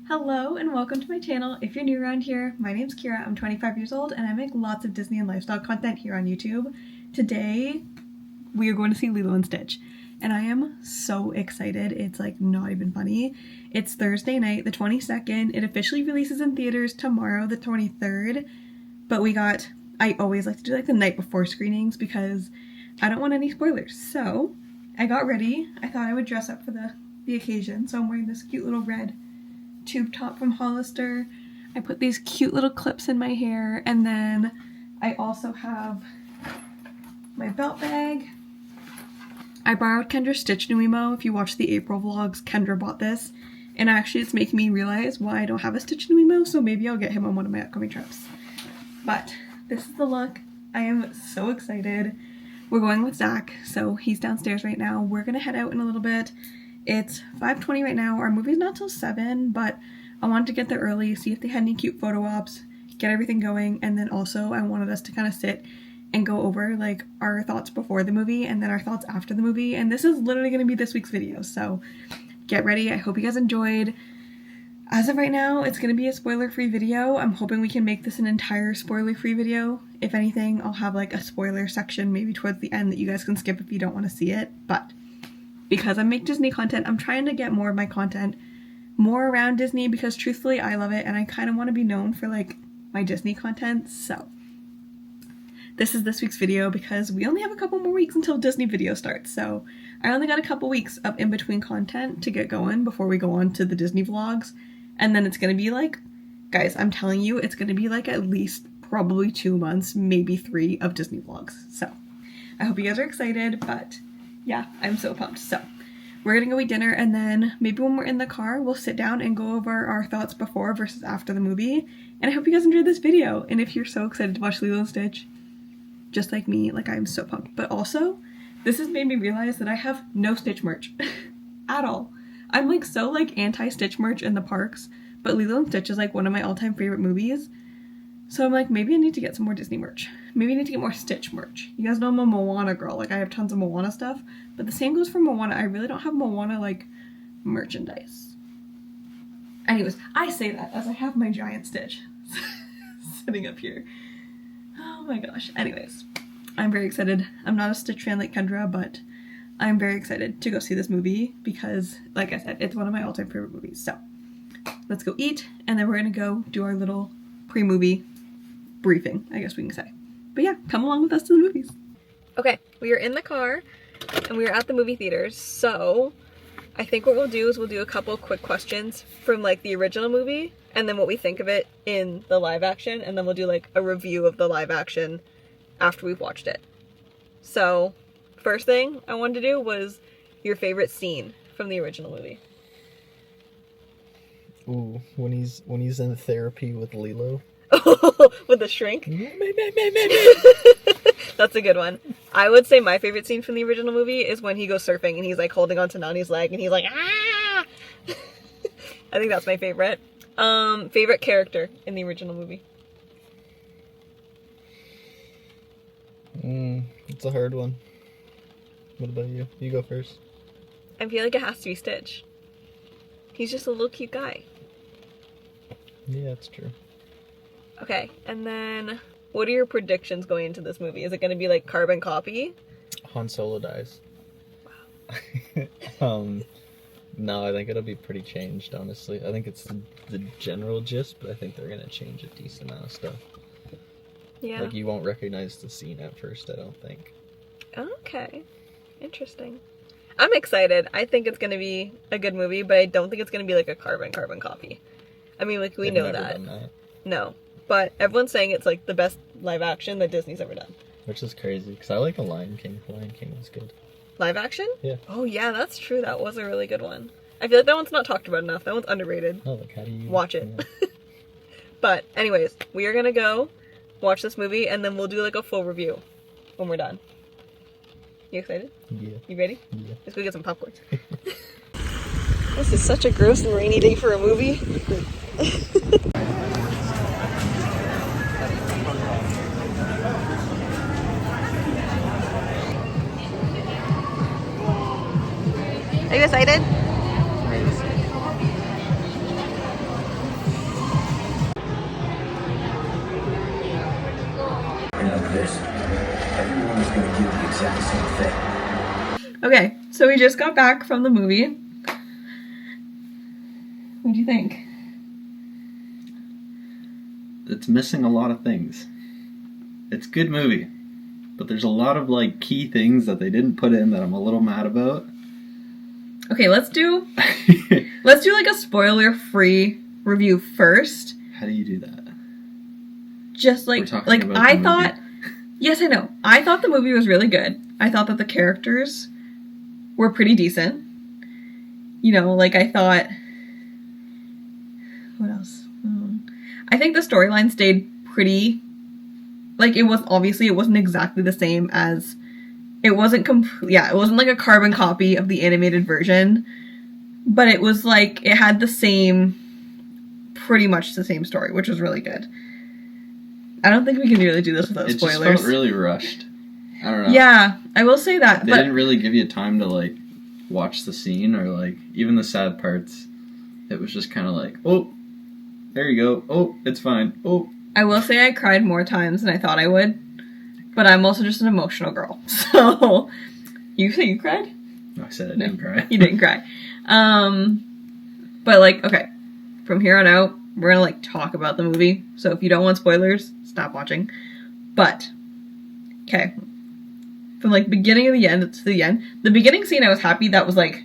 Hello and welcome to my channel. If you're new around here, my name's Kira, I'm 25 years old and I make lots of Disney and lifestyle content here on YouTube. Today we are going to see Lilo and Stitch and I am so excited. It's like not even funny. It's Thursday night, the 22nd. It officially releases in theaters tomorrow, the 23rd, but I always like to do like the night before screenings because I don't want any spoilers. So I got ready. I thought I would dress up for the occasion, so I'm wearing this cute little red tube top from Hollister. I put these cute little clips in my hair, and then I also have my belt bag. I borrowed Kendra's Stitch new emo. If you watch the April vlogs, Kendra bought this, and actually it's making me realize why I don't have a Stitch new emo, so maybe I'll get him on one of my upcoming trips. But this is the look. I am so excited. We're going with Zach, so he's downstairs right now. We're gonna head out in a little bit. It's 5:20 right now. Our movie's not till 7, but I wanted to get there early, see if they had any cute photo ops, get everything going, and then also I wanted us to kind of sit and go over like our thoughts before the movie and then our thoughts after the movie. And this is literally going to be this week's video, so get ready. I hope you guys enjoyed. As of right now, it's going to be a spoiler-free video. I'm hoping we can make this an entire spoiler-free video. If anything, I'll have like a spoiler section maybe towards the end that you guys can skip if you don't want to see it, but because I make Disney content, I'm trying to get more of my content more around Disney because truthfully I love it and I kind of want to be known for like my Disney content. So this is this week's video because we only have a couple more weeks until Disney video starts. So I only got a couple weeks of in-between content to get going before we go on to the Disney vlogs. And then it's going to be like, guys, I'm telling you, it's going to be like at least probably 2 months, maybe 3 of Disney vlogs. So I hope you guys are excited, but yeah, I'm so pumped. So we're gonna go eat dinner and then maybe when we're in the car, we'll sit down and go over our thoughts before versus after the movie. And I hope you guys enjoyed this video. And if you're so excited to watch Lilo and Stitch, just like me, like I'm so pumped. But also, this has made me realize that I have no Stitch merch at all. I'm like so like anti-Stitch merch in the parks, but Lilo and Stitch is like one of my all-time favorite movies. So I'm like, maybe I need to get some more Disney merch. Maybe I need to get more Stitch merch. You guys know I'm a Moana girl. Like, I have tons of Moana stuff. But the same goes for Moana. I really don't have Moana, like, merchandise. Anyways, I say that as I have my giant Stitch sitting up here. Oh my gosh. Anyways, I'm very excited. I'm not a Stitch fan like Kendra, but I'm very excited to go see this movie because, like I said, it's one of my all-time favorite movies. So, let's go eat, and then we're gonna go do our little pre-movie briefing, I guess we can say. But yeah, come along with us to the movies. Okay, we are in the car and we are at the movie theaters. So I think what we'll do is we'll do a couple quick questions from like the original movie and then what we think of it in the live action, and then we'll do like a review of the live action after we've watched it. So first thing I wanted to do was your favorite scene from the original movie. Ooh, when he's in therapy with Lilo. With the shrink? That's a good one. I would say my favorite scene from the original movie is when he goes surfing and he's like holding onto Nani's leg and he's like, ah! I think that's my favorite. Favorite character in the original movie? It's a hard one. What about you? You go first. I feel like it has to be Stitch. He's just a little cute guy. Yeah, that's true. Okay, and then what are your predictions going into this movie? Is it going to be like carbon copy? Han Solo dies. Wow. No, I think it'll be pretty changed, honestly. I think it's the general gist, but I think they're going to change a decent amount of stuff. Yeah. Like, you won't recognize the scene at first, I don't think. Okay. Interesting. I'm excited. I think it's going to be a good movie, but I don't think it's going to be like a carbon copy. I mean, like, we know that. No. But everyone's saying it's like the best live action that Disney's ever done. Which is crazy, because I like The Lion King. The Lion King was good. Live action? Yeah. Oh yeah, that's true. That was a really good one. I feel like that one's not talked about enough. That one's underrated. Oh, like how do you... Watch it. Yeah. But anyways, we are gonna go watch this movie and then we'll do like a full review when we're done. You excited? Yeah. You ready? Yeah. Let's go get some popcorn. This is such a gross and rainy day for a movie. Are you excited? exact same thing. Okay, so we just got back from the movie. What do you think? It's missing a lot of things. It's a good movie, but there's a lot of like key things that they didn't put in that I'm a little mad about. Okay, let's do like a spoiler-free review first. How do you do that? Just like I thought. Yes, I know. I thought the movie was really good. I thought that the characters were pretty decent. You know, like I thought. What else? I think the storyline stayed pretty. Like it wasn't exactly the same as. It wasn't it wasn't like a carbon copy of the animated version, but it was like it had pretty much the same story, which was really good. I don't think we can really do this without spoilers. It just felt really rushed. I don't know. Yeah, I will say that. They didn't really give you time to like watch the scene or like even the sad parts. It was just kind of like, oh, there you go. Oh, it's fine. Oh. I will say I cried more times than I thought I would, but I'm also just an emotional girl. So, you say you cried? No, I said I didn't cry. You didn't cry. But like, okay, from here on out, we're gonna like talk about the movie. So if you don't want spoilers, stop watching. But, okay, from like beginning of the end to the end, the beginning scene I was happy that was like.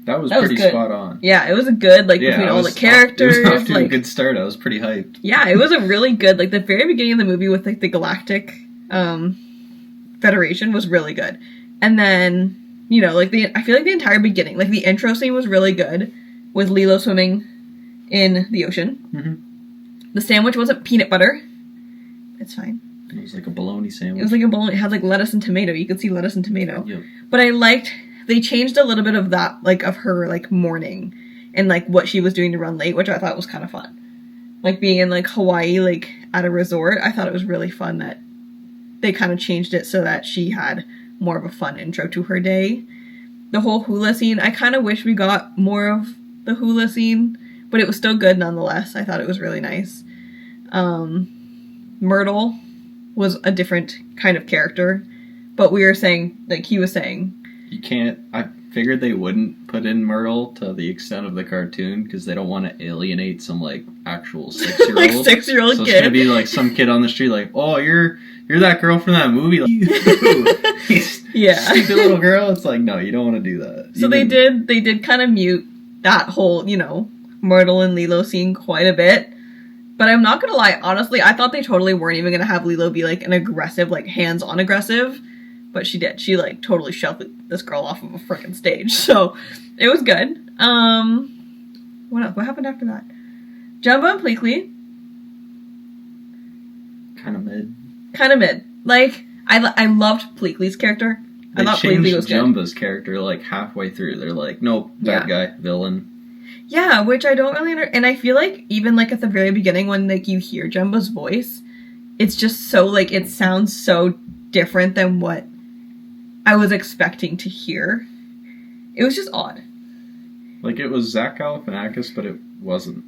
That was pretty good. Spot on. Yeah, it was a good, like, between all the characters. It was off to like, a good start. I was pretty hyped. Yeah, it was a really good, like, the very beginning of the movie with, like, the Galactic Federation was really good. And then, you know, like, I feel like the entire beginning, like, the intro scene was really good with Lilo swimming in the ocean. Mm-hmm. The sandwich wasn't peanut butter. It's fine. It was like a bologna sandwich. It was like a bologna. It had, like, lettuce and tomato. You could see lettuce and tomato. Yep. But I liked... They changed a little bit of that, like, of her, like, mourning and, like, what she was doing to run late, which I thought was kind of fun. Like, being in, like, Hawaii, like, at a resort, I thought it was really fun that they kind of changed it so that she had more of a fun intro to her day. The whole hula scene, I kind of wish we got more of the hula scene, but it was still good nonetheless. I thought it was really nice. Myrtle was a different kind of character, but we were saying, like, he was saying... You can't... I figured they wouldn't put in Myrtle to the extent of the cartoon because they don't want to alienate some, like, actual 6-year-old. Like, 6-year-old so kid. It's gonna be, like, some kid on the street like, oh, you're that girl from that movie. Like, yeah. Stupid little girl. It's like, no, you don't want to do that. So they did kind of mute that whole, you know, Myrtle and Lilo scene quite a bit. But I'm not gonna lie, honestly, I thought they totally weren't even gonna have Lilo be, like, an aggressive, like, hands-on aggressive. But she did. She, like, totally shoved this girl off of a frickin' stage. So, it was good. What else? What happened after that? Jumbo and Pleakley. Kind of mid. Kind of mid. Like, I loved Pleakley's character. I thought Pleakley was good. Jumbo's character, like, halfway through. They're like, nope, bad guy, villain. Yeah, which I don't really understand. And I feel like, even, like, at the very beginning when, like, you hear Jumbo's voice, it's just so, like, it sounds so different than what I was expecting to hear. It was just odd. Like, it was Zach Galifianakis, but it wasn't.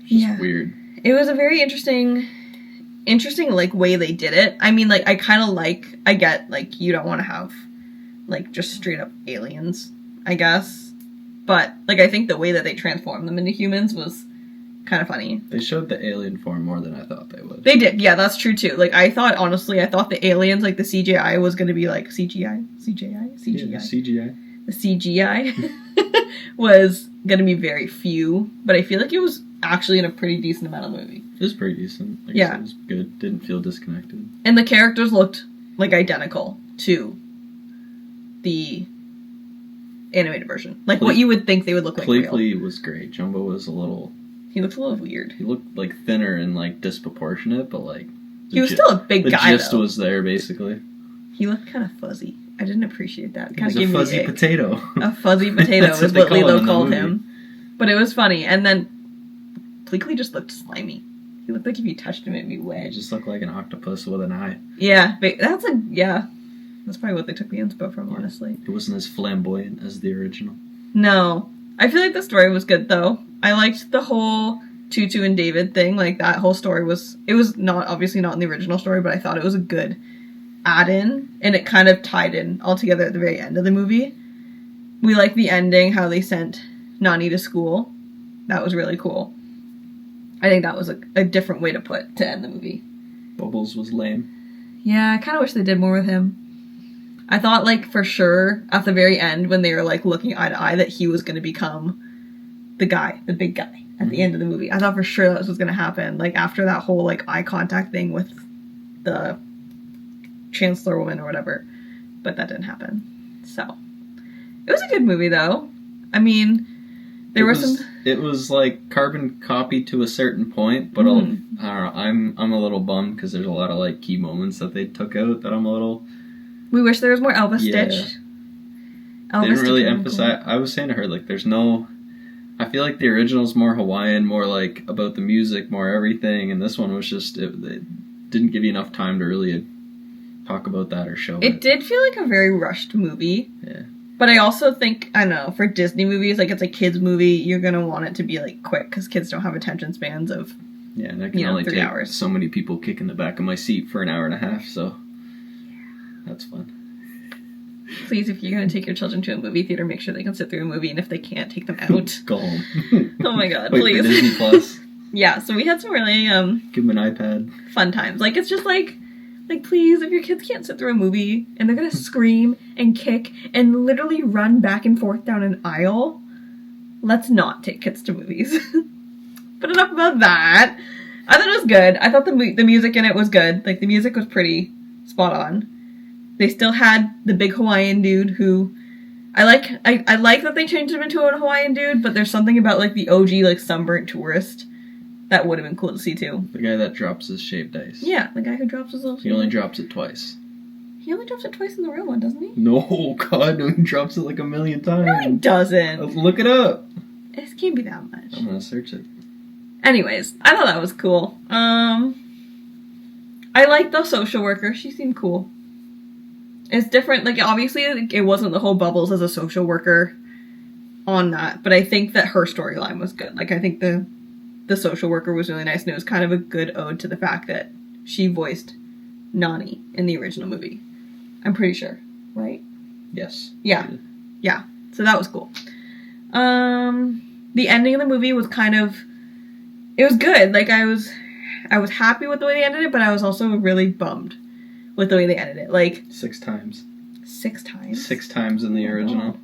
Just weird. It was a very interesting, like, way they did it. I mean, like, I get, like, you don't want to have, like, just straight up aliens, I guess. But, like, I think the way that they transformed them into humans was kind of funny. They showed the alien form more than I thought they would. They did, yeah, that's true too. Like, I thought the aliens, like, the CGI was going to be, like, CGI? Yeah, CGI. The CGI was going to be very few, but I feel like it was actually in a pretty decent amount of movie. It was pretty decent. Like I said, it was good. Didn't feel disconnected. And the characters looked, like, identical to the animated version. Like, what you would think they would look like real. Pleakley was great. Jumbo was a little... He looked a little weird. He looked, like, thinner and, like, disproportionate, but, like... He was still a big guy, The gist was there, basically. He looked kind of fuzzy. I didn't appreciate that. He was a fuzzy potato. A fuzzy potato is what Lilo called him. But it was funny. And then Pleakley just looked slimy. He looked like if you touched him, it'd be wet. He just looked like an octopus with an eye. Yeah, that's probably what they took the inspo from, honestly. It wasn't as flamboyant as the original. No. I feel like the story was good, though. I liked the whole Tutu and David thing. Like, that whole story was... It was obviously not in the original story, but I thought it was a good add-in, and it kind of tied in all together at the very end of the movie. We like the ending, how they sent Nani to school. That was really cool. I think that was a different way to end the movie. Bubbles was lame. Yeah, I kind of wish they did more with him. I thought, like, for sure, at the very end, when they were, like, looking eye to eye, that he was going to become the guy, the big guy, at the end of the movie. I thought for sure that was going to happen. Like, after that whole, like, eye contact thing with the Chancellor woman or whatever. But that didn't happen. So, it was a good movie, though. I mean, there were some... It was, like, carbon copy to a certain point, but I don't know, I'm a little bummed because there's a lot of, like, key moments that they took out that I'm a little... We wish there was more Elvis Stitch. Elvis they didn't really emphasize... Cool. I was saying to her, like, there's no... I feel like the original's more Hawaiian, more, like, about the music, more everything, and this one was just... It didn't give you enough time to really talk about that or show it. It did feel like a very rushed movie. Yeah. But I also think, I don't know, for Disney movies, like, it's a kid's movie, you're going to want it to be, like, quick, because kids don't have attention spans of, yeah, and I can only 3 take hours. So many people kicking the back of my seat for an hour and a half, so... That's fun. Please, if you're going to take your children to a movie theater, make sure they can sit through a movie, and if they can't, take them out. Go home. Oh my god, Wait please. for Disney Plus. Yeah, so we had some really, give them an iPad. Fun times. Like, it's just like, please, if your kids can't sit through a movie, and they're going to scream and kick and literally run back and forth down an aisle, let's not take kids to movies. But enough about that. I thought it was good. I thought the music in it was good. Like, the music was pretty spot on. They still had the big Hawaiian dude who... I like that they changed him into a Hawaiian dude, but there's something about, like, the OG, like, sunburnt tourist that would have been cool to see, too. The guy that drops his shaved ice. Yeah, the guy who drops his little... He only drops it twice. He only drops it twice in the real one, doesn't he? No, God, no, he drops it like a million times. No, he doesn't. Let's look it up. It can't be that much. I'm gonna search it. Anyways, I thought that was cool. I liked the social worker. She seemed cool. It's different. Like, obviously, it wasn't the whole Bubbles as a social worker on that, but I think that her storyline was good. Like, I think the social worker was really nice, and it was kind of a good ode to the fact that she voiced Nani in the original movie. I'm pretty sure, right? Yes. Yeah. Yeah. So that was cool. The ending of the movie was kind of... It was good. Like, I was happy with the way they ended it, but I was also really bummed with the way they ended it. Like... 6 times. 6 times? 6 times in the original.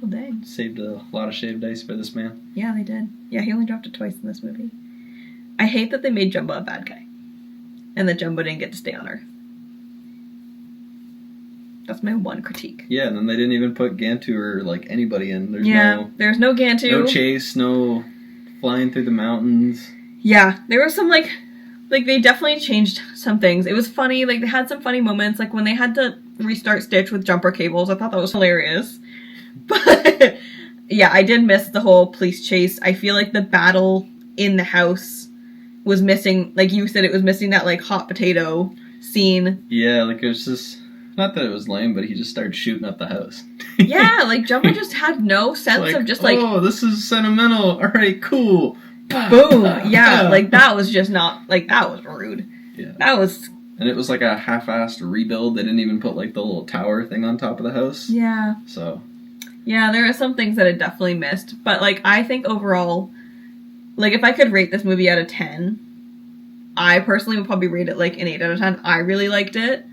Well, dang. Saved a lot of shaved ice for this man. Yeah, they did. Yeah, he only dropped it twice in this movie. I hate that they made Jumbo a bad guy. And that Jumbo didn't get to stay on Earth. That's my one critique. Yeah, and then they didn't even put Gantu or, like, anybody in. There's no Gantu. No chase, no flying through the mountains. Yeah, there was some, like, they definitely changed some things. It was funny. Like, they had some funny moments. Like, when they had to restart Stitch with jumper cables, I thought that was hilarious. But, yeah, I did miss the whole police chase. I feel like the battle in the house was missing, like you said, it was missing that, like, hot potato scene. Yeah, like, it was just... Not that it was lame, but he just started shooting at the house. Yeah, like, Jumbo just had no sense of just, like... Oh, this is sentimental. All right, cool. Boom. Yeah, like, that was just not... Like, that was rude. Yeah. That was... And it was, like, a half-assed rebuild. They didn't even put, like, the little tower thing on top of the house. Yeah. So... Yeah, there are some things that I definitely missed. But, like, I think overall... Like, if I could rate this movie out of 10, I personally would probably rate it, like, an 8 out of 10. I really liked it.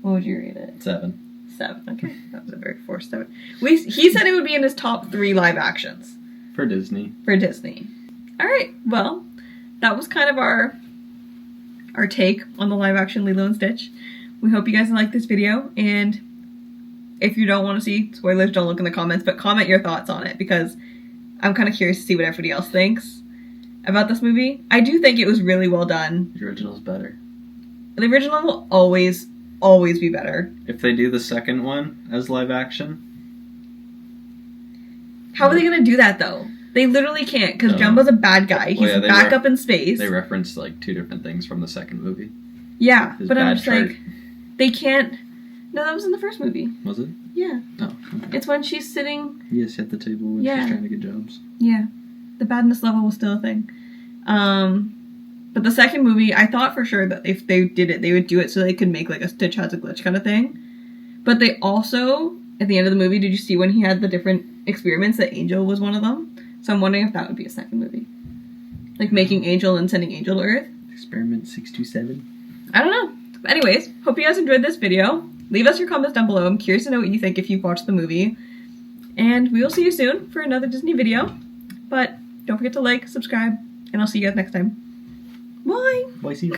What would you rate it? 7. 7. Okay, that was a very forced 7. He said it would be in his top 3 live actions. For Disney. For Disney. Alright, well, that was kind of our take on the live action Lilo and Stitch. We hope you guys liked this video, and if you don't want to see spoilers, don't look in the comments, but comment your thoughts on it, because I'm kind of curious to see what everybody else thinks about this movie. I do think it was really well done. The original's better. The original will always be better. If they do the second one as live action... How are they going to do that, though? They literally can't, because Jumbo's a bad guy. He's back up in space. They referenced, like, 2 different things from the second movie. Yeah, His but I'm just chart. like, they can't... No, that was in the first movie. Was it? Yeah. Oh. Okay. It's when she's sitting... Yes, at the table when she's trying to get jobs. Yeah. The badness level was still a thing. But But the second movie, I thought for sure that if they did it, they would do it so they could make like a Stitch has a glitch kind of thing. But they also, at the end of the movie, did you see when he had the different experiments that Angel was one of them? So I'm wondering if that would be a second movie. Like making Angel and sending Angel to Earth. Experiment 627. I don't know. But anyways, hope you guys enjoyed this video. Leave us your comments down below. I'm curious to know what you think if you've watched the movie. And we will see you soon for another Disney video. But don't forget to like, subscribe, and I'll see you guys next time. Bye! Bye, see you.